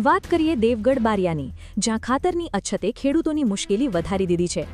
વાત કરીએ દેવગઢ બારિયાની, જ્યાં ખાતરની અછતે ખેડૂતોની મુશ્કેલી વધારી દીધી છે।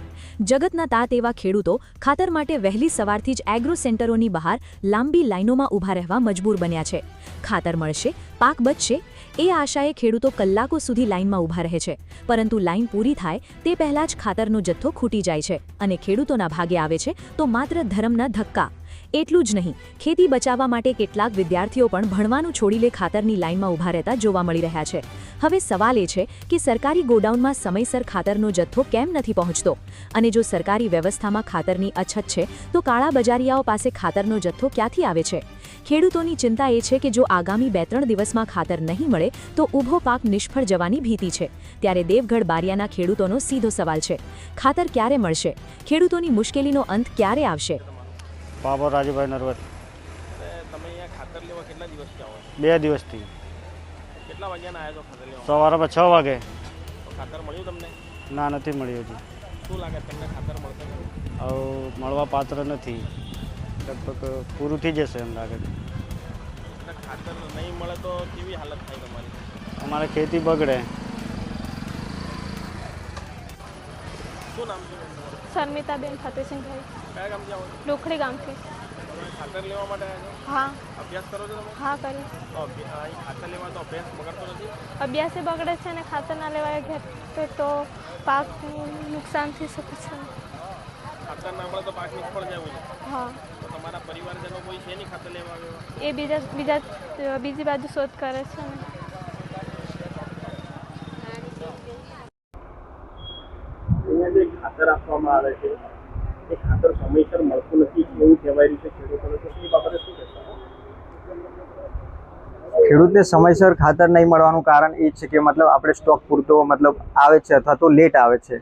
જગતના તાત એવા ખેડૂતો ખાતર માટે વહેલી સવારથી જ એગ્રો સેન્ટરોની બહાર લાંબી લાઇનોમાં ઊભા રહેવા મજબૂર બન્યા છે। ખાતર મળશે, પાક બચશે એ આશાએ ખેડૂતો કલાકો સુધી લાઇનમાં ઊભા રહે છે, પરંતુ લાઇન પૂરી થાય તે પહેલાં જ ખાતરનો જથ્થો ખૂટી જાય છે અને ખેડૂતોના ભાગે આવે છે તો માત્ર ધર્મના ધક્કા। એટલું જ નહીં, ખેતી બચાવવા માટે કેટલાક વિદ્યાર્થીઓ પણ ભણવાનું છોડી લે ખાતરની લાઇનમાં ઊભા રહેતા જોવા મળી રહ્યા છે। હવે સવાલ એ છે કે સરકારી ગોડાઉનમાં સમયસર ખાતરનો જથ્થો કેમ નથી પહોંચતો, અને જો સરકારી વ્યવસ્થામાં ખાતરની અછત છે તો કાળા બજારિયાઓ પાસે ખાતરનો જથ્થો ક્યાંથી આવે છે? ખેડૂતોની ચિંતા એ છે કે જો આગામી 2-3 દિવસમાં ખાતર નહીં મળે તો ઊભો પાક નિષ્ફળ જવાની ભીતિ છે। ત્યારે દેવગઢ બારિયાના ખેડૂતોનો સીધો સવાલ છે, ખાતર ક્યારે મળશે? ખેડૂતોની મુશ્કેલીનો અંત ક્યારે આવશે? પાપો રાજુભાઈ નરવત। તમે અહીંયા ખાતર લેવા કેટલા દિવસથી આવો છો? 2 દિવસથી। કેટલા વાગ્યાના આવ્યા છો ખાતર લેવા? સવારે 6 વાગે। તો ખાતર મળ્યું તમને? ના, નથી મળ્યું હજી। શું લાગે તમને ખાતર મળશે? હવે મળવા પાત્ર નથી, લગભગ પૂરું થઈ જશે એમ લાગે છે। ખાતર નહીં મળે તો કેવી હાલત થાય તમારી? અમારે ખેતી બગડે। શું નામ છે? શર્મિતાબેન ફતેસિંહભાઈ। કયા ગામથી આવો છો? લોખડી ગામથી। તમે ખાતર લેવા માટે આવ્યા છો? હા અભ્યાસ કરો છો તમે? હા કરી। તો અહીં ખાતર લેવા તો અભ્યાસ બગડતો નથી? અભ્યાસે બગડે છે અને ખાતર ના લેવાય ઘેર તો પાકનું નુકસાન થઈ શકે છે। ખાતર ના મળે તો પાક નિષ્ફળ જવું છે। હા, તો તમારા પરિવારજનો કોઈ છે નહીં ખાતર લેવા આવ્યો? એ બીજી બાજુ શોધ કરે છે ને। અહીંયા જે ખાતર આપવામાં આવે છે એ ખાતર સમયસર મળતું નથી એવું કહેવાય રહ્યું છે ખેડૂતોને, તો એ બાબતે શું કહેશો? ખેડૂતને સમયસર ખાતર નહીં મળવાનું કારણ એ છે કે મતલબ આપણે સ્ટોક પૂરતો મતલબ આવે છે અથવા તો લેટ આવે છે,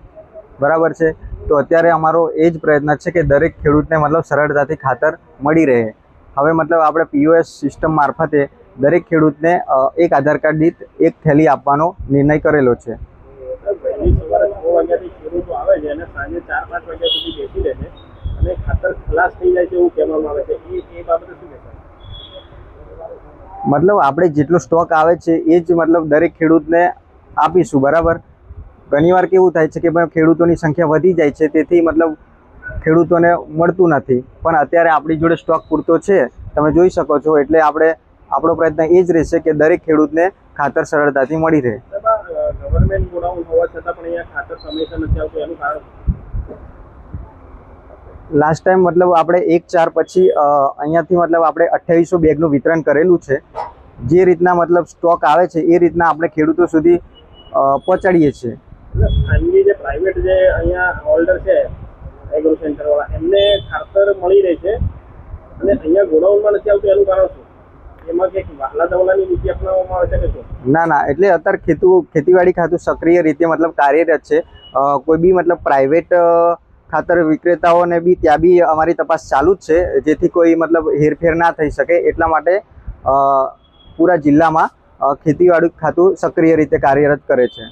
બરાબર છે। તો અત્યારે અમારો એ જ પ્રયત્ન છે કે દરેક ખેડૂતને મતલબ સરળતાથી ખાતર મળી રહે। હવે મતલબ આપણે POS સિસ્ટમ મારફતે દરેક ખેડૂતને એક આધાર કાર્ડ દીઠ એક થેલી આપવાનો નિર્ણય કરેલો છે। વહેલી સવારે 6 વાગ્યાથી ખેડૂતો આવે છે અને સાંજે 4-5 વાગ્યા સુધી બેસી રહે છે અને ખાતર ખલાસ થઈ જાય છે એવું કહેવામાં આવે છે, એ બાબતે શું કહેશો? મતલબ આપણે જેટલો સ્ટોક આવે છે એ જ મતલબ દરેક ખેડૂતને આપીશું, બરાબર। ઘણીવાર કેવું થાય છે કે ભાઈ ખેડૂતોની સંખ્યા વધી જાય છે, તેથી મતલબ ખેડૂતોને મળતું નથી, પણ અત્યારે આપણી જોડે સ્ટોક પૂરતો છે, તમે જોઈ શકો છો। એટલે આપણો પ્રયત્ન એ જ રહેશે કે દરેક ખેડૂતને ખાતર સરળતાથી મળી રહે। ગવર્મેન્ટ ગોડાઉન હોવા છતાં પણ અહીંયા ખાતર સમયસર નથી આવતું, એનું કારણ? લાસ્ટ ટાઈમ મતલબ આપણે 1/4 પછી અહીંયાથી મતલબ આપણે 2800 બેગનું વિતરણ કરેલું છે। જે રીતના મતલબ સ્ટોક આવે છે એ રીતના આપણે ખેડૂતો સુધી પહોંચાડીએ છીએ। ખાનગી જે પ્રાઇવેટ જે અહીંયા હોલ્ડર છે એગ્રો સેન્ટર વાળા, એમને ખાતર મળી રહે છે અને અહીંયા ગોડાઉનમાં નથી આવતું, એનું કારણ શું? એમાં કંઈક વાહલા દવલાની નીતિ અપનાવવામાં આવે છે કે શું? ના, એટલે અત્યારે ખેતીવાડી ખાતું સક્રિય રીતે મતલબ કાર્યરત છે। કોઈ બી મતલબ પ્રાઇવેટ ખાતર વિક્રેતાઓને બી ત્યાં બી અમારી તપાસ ચાલુ જ છે, જેથી કોઈ મતલબ હેરફેર ના થઈ શકે, એટલા માટે પૂરા જિલ્લામાં ખેતીવાડી ખાતું સક્રિય રીતે કાર્યરત કરે છે।